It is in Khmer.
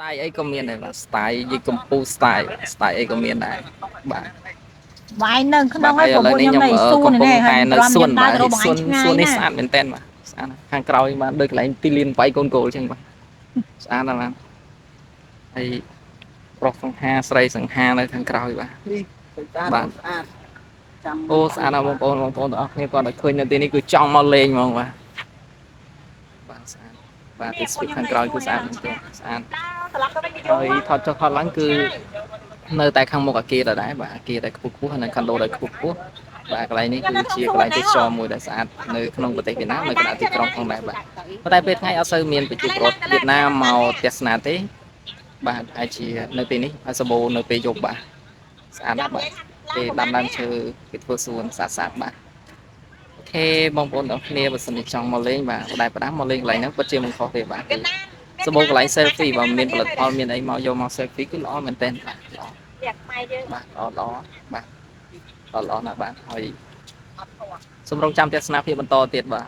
style អីក៏មានដែរបាទ style យីកម្ពុជា style អីក៏មានដែរបាទវាយនៅក្នុង ហើ ហើយ យ ឥឡូវ 6 នេះ ខ្ញុំ ខ្ញុំ នៅសួន កំពុង នេះ តែ ហើយ នៅ ក្រុម សួ ខ្ញុំ ន ដើ បា រ ទ ទៅរកបង្ហា សួ ញ ន ឆ្ងា សួ យ ននេះ ណា ស្អាតមែនតើបាទស្អាតខាងក្រោយបានដូចកន្លែងទីលានបៃកូនគោលអញ្ចឹងបាទស្អាតណាស់បាទហើយប្រុសសង្ហាស្រីសង្ហានៅខាងក្រោយបាទបាទអូស្អាតណាស់បងប្អូនទាំងអស់គ្នាគាត់តែឃើញនៅទីនេះគឺចង់មកលេងហ្មងបាទបាទស្អាតបាទទីស្ពីខាងក្រោយគឺស្អាតមែនទែនស្អាតហើយថតចុះថតឡើងគឺនៅតែខាងមុខអគារដដែលបាទអគារដែលខ្ពស់ៗហើយនៅខុនដូដែលខ្ពស់ៗបាទកន្លែងនេះគឺជាកន្លែងទេសចរមួយដែលស្អាតនៅក្នុងប្រទេសវៀតណាមនៅកណ្ដាលទីក្រុងផងដែរបាទប៉ុន្តែពេលថ្ងៃអត់សូវមានប្រជាពលរដ្ឋវៀតណាមមកទស្សនាទេបាទអាចជានៅទីនេះហើយសម្បូរនៅពេលយប់បាទស្អាតណាស់បាទគេដាំដើមឈើគេធ្វើសួនស្អាតៗបាទអូខេបងប្អូនទាំងគ្នាបើសិនជាចង់មកលេងបាទបដែផ្ដាំមកលេងកន្លែងហ្នឹងពិតជាមិនខុសទេបាទគឺសម្បូរកន្លែង selfie បើមានផលិតផលមានអីមកយកមក selfie គឺល្អមែនតើបាទល្អបាទល្អបាទល្អណាស់បាទហើយសូមរងចាំទស្សនាភាពបន្តទៀតបាទ